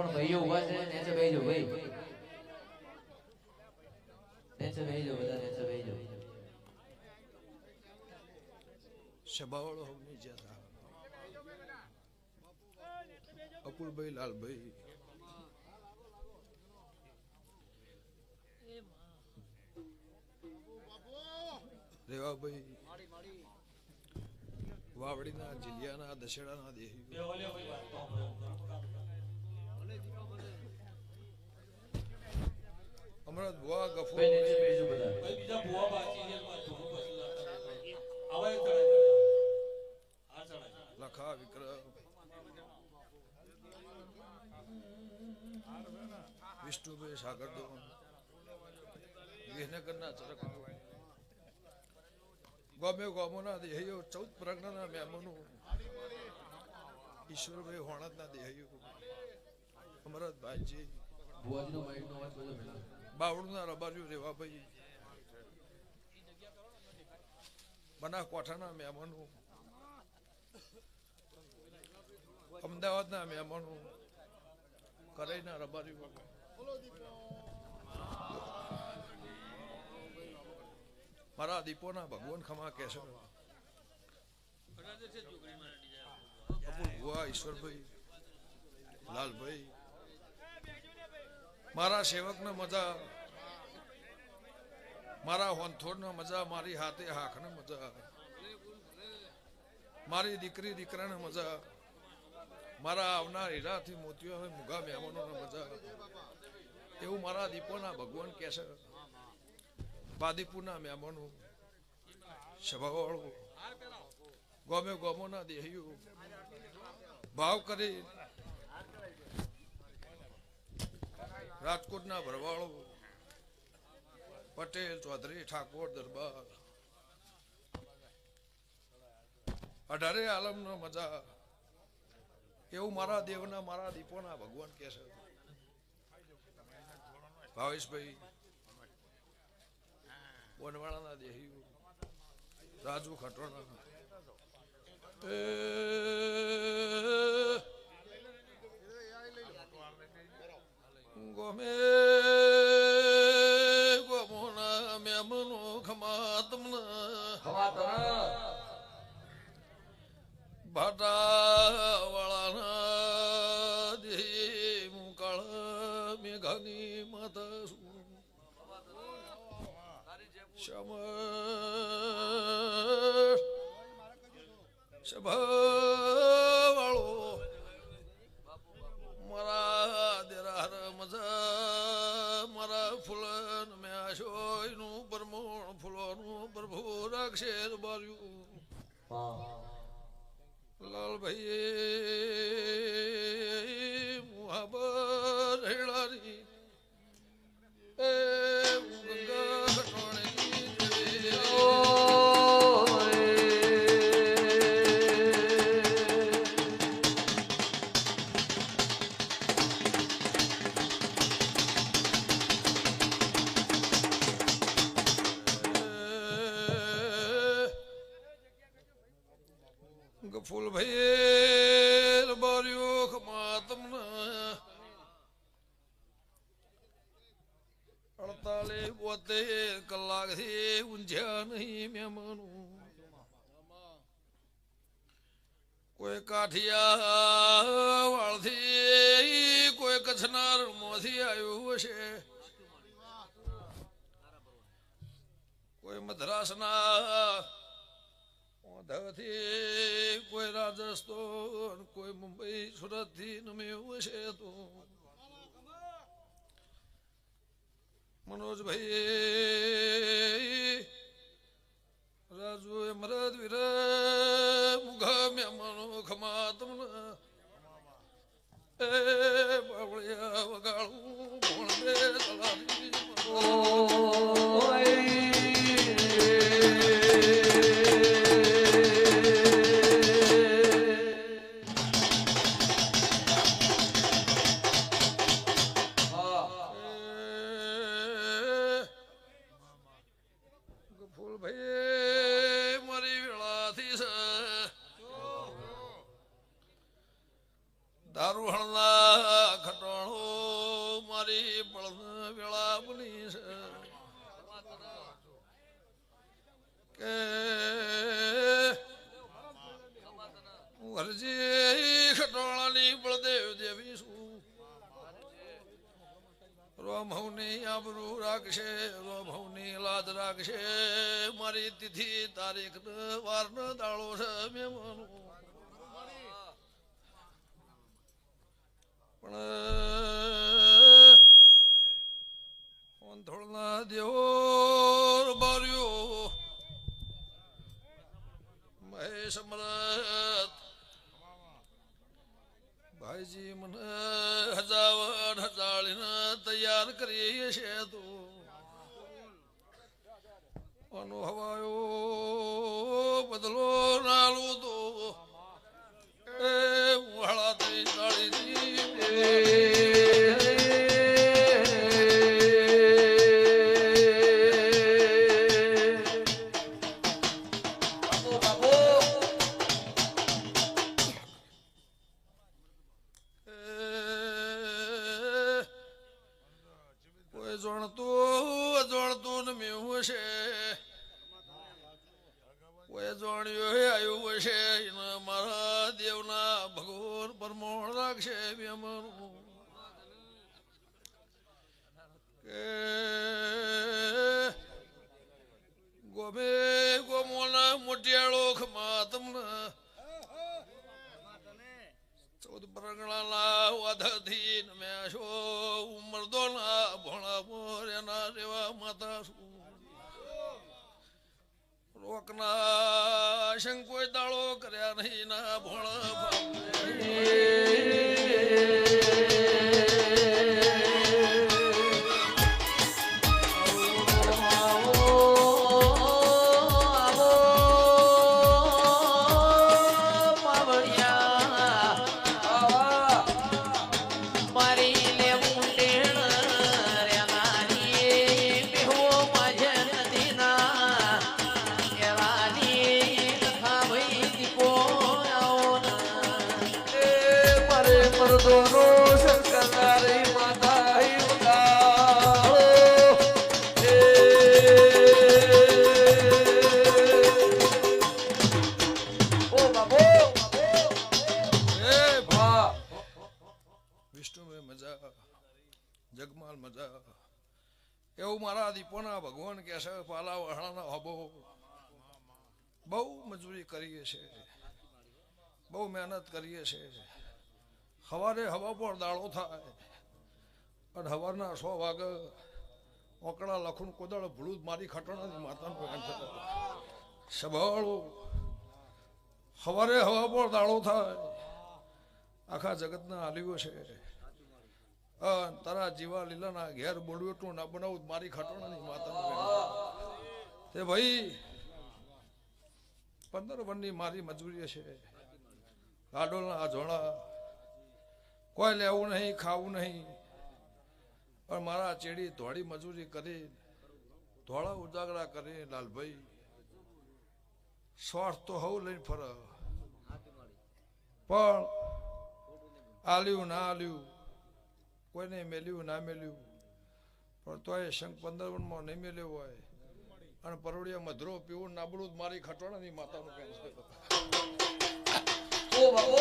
પણ ભાઈઓ ઉભા છે નેચે બેહી જાઓ ભાઈ નેચે બેહી જાઓ બધા નેચે બેહી જાઓ સભાવાળો હવની જ્યાં અપુલભાઈ લાલભાઈ રેવાભાઈ વાવડીના જિલ્લાના દશેડાના દેહી અમરત બુઆ ગફુર નેચે બેહી જાઓ બધા બીજા ભુવા બાકી છે આવા લખા વિક્રમ વિષ્ણુભાઈ સાગરદો વિહનગરના ચરક ગમે ગમોના દેહયો 14 પ્રજ્ઞાના મહેમાનો ઈશ્વરભાઈ હોણતના દેહયો અમરતભાઈજી ભુવાજીનો માઈકનો અવાજ બધો ભેળો બાવળના રબાર્યું રેવાભાઈ બનાસ કોઠાના મહેમાનો અમદાવાદના મહેમાનો કરાઈના રબાર્યું મારા દીપોના ભગવાન ખમા કહેશે અપુલ ભુવા ઈશ્વરભાઈ લાલભાઈ મારા સેવકને મજા મારા હોનથોડને મજા મારી હાથે હાખને મજા મારી દીકરી દીકરાને મજા મારા આવનાર હીરાથી મોતીઓ મુગા મહેમાનોને મજા એવું મારા દીપોના ભગવાન કહેશે બાદીપુરના મહેમાનો સભાવાળો ગમે ગમોના દેહીઓ ભાવ કરી રાજકોટના ભરવાળો પટેલ ચૌધરી ઠાકોર દરબાર 18 આલમનો મજા એવું મારા દેવના મારા દીપોના ભગવાન કહે છે ભાવેશભાઈ બોનવાળાના દેહીઓ રાજુ ખટોણા ગમે ગમોના મેમનો ખમા તમને ભાટાવાળાના દેહી મુકાળ મેઘાની માતા સભાવાળો મારા દેરાર મજા મારા ફૂલન મેશોયનું પરમોણ ફૂલોનું પ્રભુ રાખશે બાર્યું લાલભાઈ મુહાબર હેડારી એ ગંગા ફૂલભાઈ બાર્યો ખમા તમને 48 કલાકથી ઊંઝ્યા નહીં મહેમાનો કોઈ કાઠિયા વાળથી કોઈ કચ્છના રણમાંથી આવ્યું હશે કોઈ મદ્રાસના કોઈ રાજસ્થાન કોઈ મુંબઈ સુરત થી નમ્યું હશે તો મનોજભાઈ રાજુ અમરત વીર મુઘા મહેમાનો ખમા તમને એ બાવળિયા વગાડું ભોળે ચલાવી દારૂ હણના આબરૂ રાખશે ભવની લાજ રાખશે મારી તિથિ તારીખ વાર ન દાડો છે મહેમાનો પણ થોડના દેવો બાર્યો મહેશ અમરત ભાઈજી મને હજાવર હજાળીને તૈયાર કરીએ છે તો અનુભવાયો બદલો નાલું તો એ વાળા થઈ તાળી જોણતું ને મેવું છે કોઈ જોણ્યો આવ્યું છે મારા દેવના ભગવાન પરમોણ રાખશે બેમનું કે ગોમે ગોમોના મોટિયાળો ખમા તમને 14 પરગણાના વાધાથી મેં છો ઉમરદોના ભોણા મોરેના રેવા માતા છું રોકના શંકોય દાળો કર્યા નહીં ના ભોણા દોનો શંકરારી માતા વિષ્ણુ મે મજા જગમાલ મજા એવું મારા દીપોના ભગવાન કે છે પાલા વહાણા હબો બહુ મજૂરી કરીએ છે બહુ મહેનત કરીએ છે સવારે હવા પર દાળો થાય અને સવારના 100 વાગે ઓકળા લખું કોદળ ભૂલું મારી ખટણાની માતાનું સભાળો સવારે હવા પર દાળો થાય આખા જગતના આલીઓ છે તારા જીવા લીલાના ઘેર બોડવેટું ના બનાવું મારી ખટણાની માતાનું તે ભાઈ 15 વનની મારી મજૂરી છે ગાડોલના ઝોણા કોઈ લેવું નહીં ખાવું નહીં પણ મારા ચેડી ધોળી મજૂરી કરી ધોળા ઉજાગરા કરી લાલભાઈ સ્વાર્થ તો હવ લઈને ફરે પણ આલ્યું ના આલ્યું કોઈને મેલ્યું ના મેલ્યું પણ તોય શંખ 15 વનમાં નહીં મેલ્યો હોય અને પરોડિયા મધરો પીવું નાબડું મારી ખટોણાની માતાનું કહે છે ઓ બાબો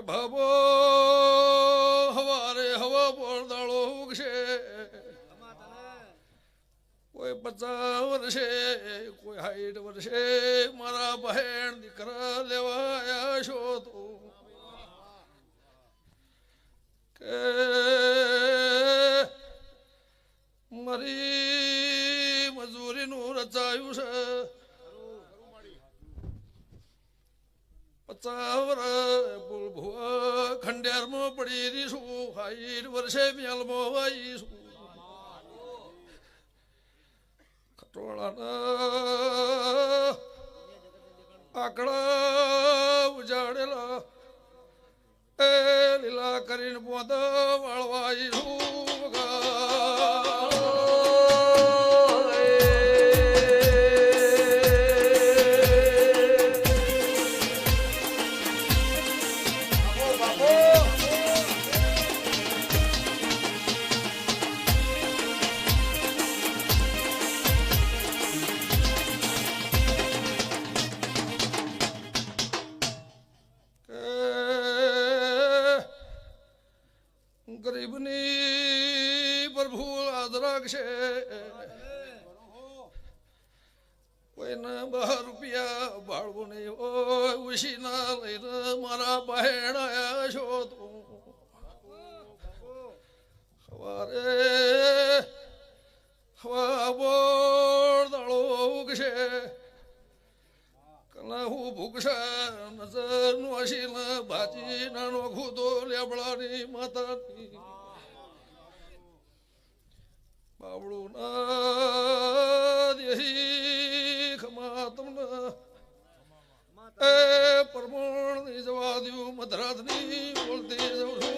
ભાબો હવારે હવા પર દાળો ઉગશે કોઈ 50 વર્ષે કોઈ 60 વર્ષે મારા બહેન દીકરા લેવા આવ્યા છો તો કે મારી મજૂરીનું રચાયું છે 50 વર્ષ ખંડેરમાં પડી રહીશું 60 વર્ષે મેલમાં વાઈશું ખટોળાના આકડા ઉજાડેલા એ લીલા કરીને પોતા વાળવાઈશું ગરીબની પ્રભુ લાજ રાખશે કોઈના 12 રૂપિયા ભાડવું નહીં હોય ઉશીના લઈને મારા બહેણ આયા છો તું સવારે હવા બોર દાળો ઉગશે કલા હું ભૂગશે નજર નું હસીલ ભાજી નાનો ખુદો લેબડાની માતાની બાવળું ના દેહી ખમા તમને એ પરમણ ની જવા દઉં મધરાતની બોલતી જઉં છું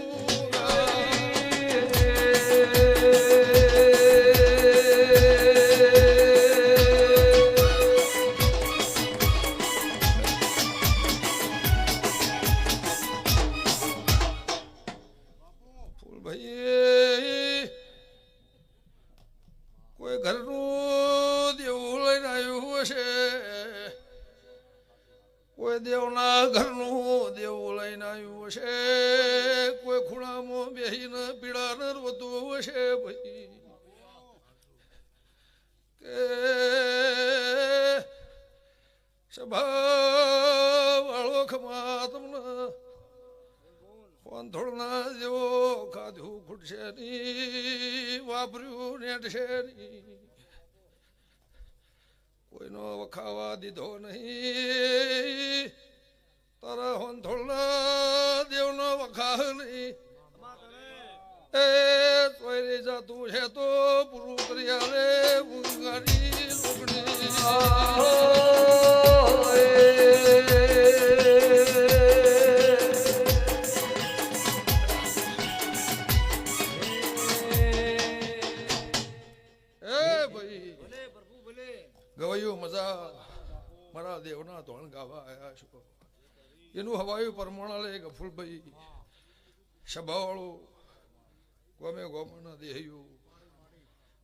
ફૂલભાઈ કોઈ ઘરનું દેવું લઈને આવ્યું હશે કોઈ દેવના ઘરનું દેવું લઈને આવ્યું હશે કોઈ ખૂણામાં બેહીને પીડાને રોતું હશે ભાઈ કે સભા વાળો ખમા તમને થોડના જેવો ખાધું ખૂટશે નહીં વાપર્યું નેટશે નહીં કોઈનો વખાવા દીધો નહીં તારા હોંથોળના દેવનો વખાહ નહીં એ તોય જાતું છે તો પૂરું કરી આલે મુંગારી લોગણી ગવાયું મજા મારા દેવના ધોણ ગાવા આવ્યા છો એનું હવાયું પરમાણાલે ગફુલભાઈ સભાવાળું ગમે ગોમના દેહ્યું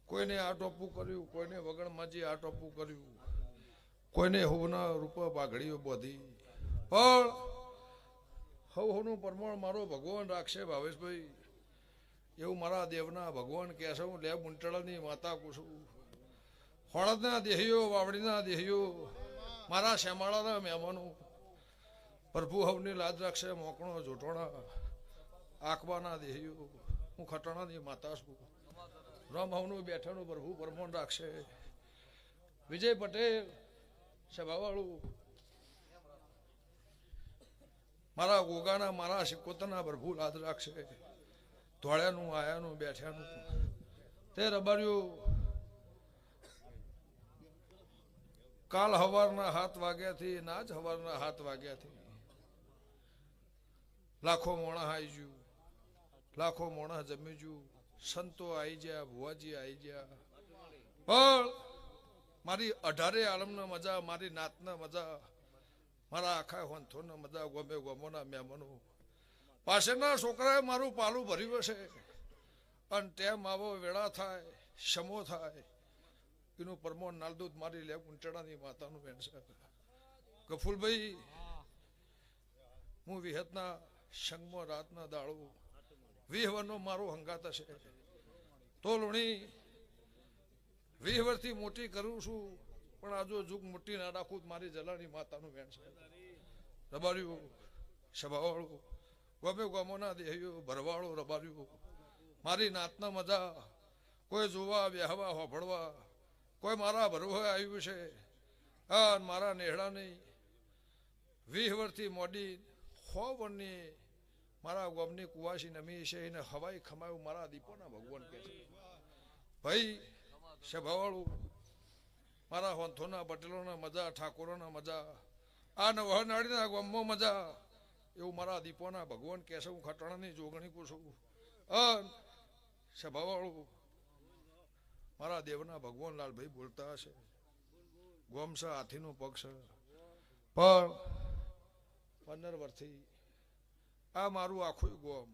કોઈને આ ટોપું કર્યું કોઈને વગણમાજી આ ટોપું કર્યું કોઈને હોના રૂપા પાઘડીઓ બોધી પણ હવનું પરમાણ મારો ભગવાન રાખશે ભાવેશભાઈ એવું મારા દેવના ભગવાન કહેશે હું લે મુંટળાની માતા કુશું હોળદના દેહીઓ વાવડીના દેહીઓ મારા શ્યામાળાના મહેમાનો પ્રભુ હવની લાજ રાખશે મોકણો જોટોણા આંકવાના દેહીઓ હું ખટાણાની માતા છું રામ હવનું બેઠાનું પ્રભુ પરમોણ રાખશે વિજય પટેલ સભાવાળું મારા ગોગાના મારા સિકોતરના પ્રભુ લાજ રાખશે ધોળ્યાનું આયાનું બેઠાનું તે રબાર્યું કાલ હવારના 7 વાગ્યાથી નાજ હવારના 7 વાગ્યાથી લાખો મોણા આવી ગયું લાખો મોણા જમી ગયું સંતો આવી ગયા ભુવાજી આવી ગયા પણ મારી 18 આલમના મજા મારી નાતના મજા મારા આખા હોંથોના મજા ગોમે ગોમોના મહેમાનો પાછળના છોકરાએ મારું પાલું ભર્યું હશે અને તેમ આવો વેળા થાય શમો થાય એનું પરમોણ નાલદૂત મારી લે ઉંટડાની માતાનું બેન છે ગફુલભાઈ હું વિહતના સંગમાં રાતના દાળો વિહવરનો મારો હંગાત હશે તો લુણી વિહવરથી મોટી કરું છું પણ આ જો જુગ મોટી ના રાખું મારી જલાની માતાનું બેન છે રબાર્યું સભાવાળું ગમે ગમોના દેહ્યો ભરવાળો રબાર્યું મારી નાતના મજા કોઈ જોવા બેહવા હોભળવા કોઈ મારા ભરવા આવ્યું છે હા મારા નેહડાની 20 વર્ષથી મોડી 100 વર્ષની મારા ગોમની કુવાસી નમી છે એને હવાઈ ખમાયું મારા દીપોના ભગવાન કે છે ભાઈ સભાવાળું મારા હોંથોના પટેલોના મજા ઠાકોરોના મજા આ નવહનાળીના ગોમમાં મજા એવું મારા દીપોના ભગવાન કહે છે હું ખટાણાની જોગણી કું છું સભાવાળું મારા દેવના ભગવાન લાલભાઈ બોલતા હશે ગોમ છે હાથીનું પગ છે પણ 15 વર્ષથી આ મારું આખું ગોમ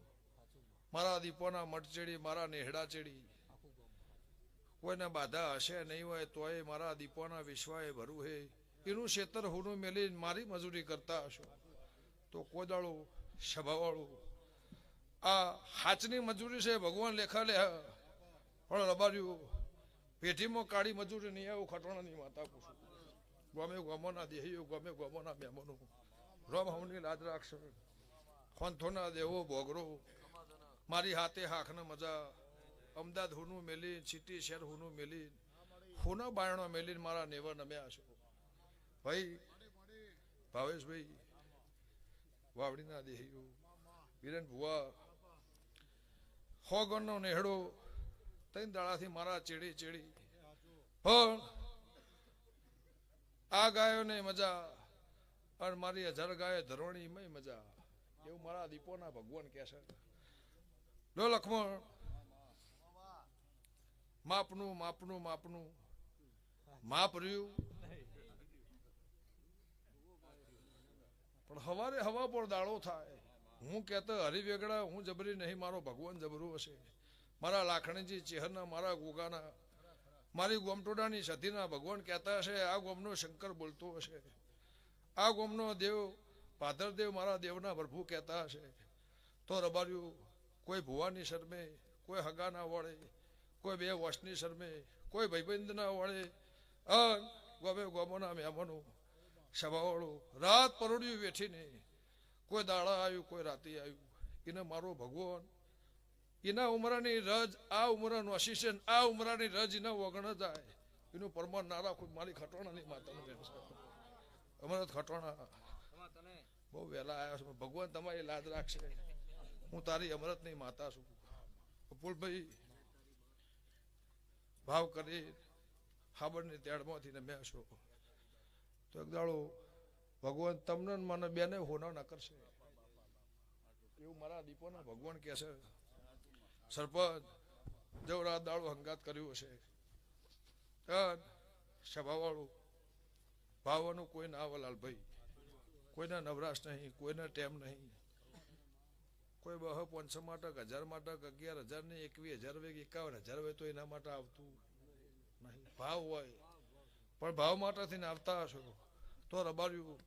મારા દીપોના મટચેડી મારા નેહડા ચેડી કોઈને બાધા હશે નહીં હોય તોય મારા દીપોના વિશ્વાએ ભરવું હે એનું ક્ષેત્ર હુનું મેલી મારી મજૂરી કરતા હશો તો કોદાળું સભાવાળું આ હાચની મજૂરી છે ભગવાન લેખા લે પણ રબાર્યું પેઢીમાં કાળી મજૂરી નહીં આવું ખટોણાની માતા પૂછું ગમે ગમોના દેહીઓ ગમે ગમોના મહેમાનો રમ હમની લાજ રાખશે ખોંથોના દેવો ભોગરો મારી હાથે હાખને મજા અમદાવાદ હુનું મેલી સિટી શહેર હુનું મેલી હુના બાયણો મેલીને મારા નેવર નમ્યા છો ભાઈ ભાવેશભાઈ વાવડીના દેહીઓ વિરેન ભુવા હોગણનો નેહડો ત્રણ દાડાથી મારા ચેડી ચેડી પણ આ ગાયોને મજા અને મારી 1000 ગાયો ધરોણી મજા એવું મારા દીપોના ભગવાન કહે છે લો લક્ષ્મણ માપનું માપનું માપનું માપ રહ્યું પણ હવારે હવા પર દાડો થાય હું કહેતો હરિવેગડા હું જબરી નહીં મારો ભગવાન જબરું હશે મારા લાખણીજી ચેહરના મારા ગોગાના મારી ગોમટોડાની સતીના ભગવાન કહેતા હશે આ ગોમનો શંકર બોલતો હશે આ ગોમનો દેવ પાધરદેવ મારા દેવના પ્રભુ કહેતા હશે તો રબાર્યું કોઈ ભુવાની શરમે કોઈ હગાના વળે કોઈ બે વર્ષની શરમે કોઈ ભાઈબંધના વળે ગમે ગોમોના મહેમાનો સભાવાળો રાત પરોડ્યું વેઠીને કોઈ દાડા આવ્યું કોઈ રાતે આવ્યું એને મારો ભગવાન એના ઉમરાની રજ આ ઉમરાનું અશિષન આ ઉમરાની રજ એના વગણ જાય એનું પરમાન ના રાખું મારી ખટોણાની માતાનું બેન છે અમારા ખટોણા બહુ વહેલા આવ્યા છે ભગવાન તમારી લાજ રાખશે હું તારી અમરતની માતા છું અપુલભાઈ ભાવ કરી હાબરની ત્યાડમાંથી નમ્યા છો તો એક દાડો ભગવાન તમને મને બેને હોના ના કરશે એવું મારા દીપોના ભગવાન કહે છે સરપંચ જો રાત દાડો હંગાત કર્યું હશે સભાવાળું ભાવવાનું કોઈ ના વલાલભાઈ કોઈના નવરાશ નહીં કોઈના ટેમ નહીં કોઈ 500 માટે 1000 માટે 11,000 ને 21,000 હોય 51,000 હોય તો એના માટે આવતું નહીં ભાવ હોય પણ ભાવ માટેથી આવતા હશો તો રબાર્યું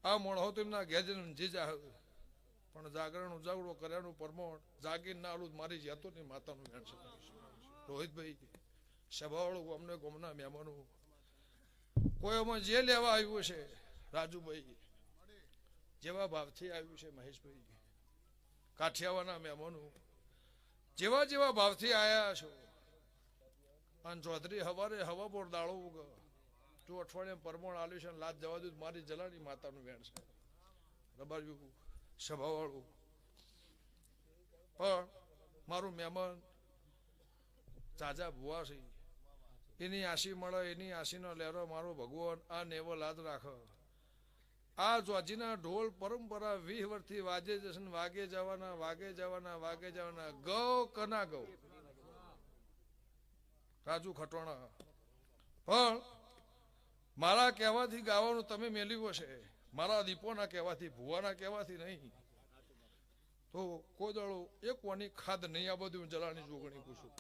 આ મોણો તો એમના ઘેર જીજા પણ જાગરણ ઉજાગરો કર્યાનું પરમોણ જાગીર ના આલું મારી જતો ને માતાનું મેણ છે રોહિતભાઈ સભાવાળું અમને ગોમના મહેમાનો કોઈ આમાં જે લેવા આવ્યું છે રાજુભાઈ જેવા ભાવથી આવ્યું છે મહેશભાઈ કાઠિયાવાના મહેમાનો જેવા જેવા ભાવથી આવ્યા છો અને ચૌધરી હવારે હવા પર દાળો ઉગ જો અઠવાડિયે પરમોણ આલ્યું છે લાજ જવા દઉં મારી જલાની માતાનું વેણ છે રબાર્યું સભાવાળું પણ મારું મહેમાન ચાચા ભુવા છે એની આશી મળે એની આશીનો લહેરો મારો ભગવાન આ નેવો લાદ રાખે આ જોજીના ઢોલ પરંપરા 20 વર્ષથી વાજે જશે વાગે જવાના વાગે જવાના વાગે જવાના ગૌ કના ગૌ રાજુ ખટોણા પણ મારા કહેવાથી ગાવાનું તમે મેલ્યું હશે મારા દીપોના કહેવાથી ભુવાના કહેવાથી નહીં તો કોઈ દાડો એક કોની ખાદ નહીં આ બધું જલાની જોગણી પૂછું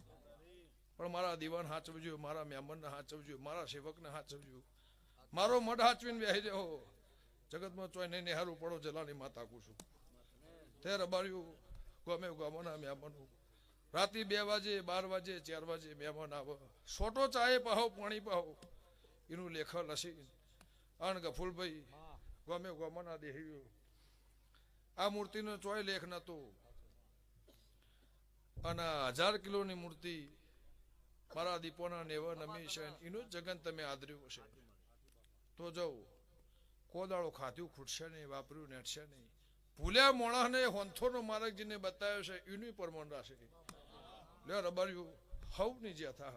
પણ મારા દીવાન હાચવજો મારા મહેમાનને હાચવજો મારા સેવકને હાચવજો મારો મઢ હાચવીને બેસી રહ્યો જગતમાં ચોય નહીં નિહારું પડો જલાની માતા પૂછું તે રબાર્યું ગમે ગમોના મહેમાનો રાતે 2 વાગે 12 વાગે 4 વાગે મહેમાન આવે સોટો ચાય પાહો પાણી પાહો એનું લેખા લસી અણ ગફુલભાઈ ગમે ગમોના દેહીઓ આ મૂર્તિનો ચોય લેખ નતો અને 1000 કિલોની મૂર્તિ મારા દીપોના નેવા નમી છે એનું જગન તમે આદર્યું હશે તો જાઉં કોદાળો ખાધ્યું ખૂટશે નહીં વાપર્યું નેટશે નહીં ભૂલ્યા મોણાને હોંથોનો માર્ગ જેને બતાવ્યો છે એનું પરમાન રાશે લે રબાર્યું હવની જે થા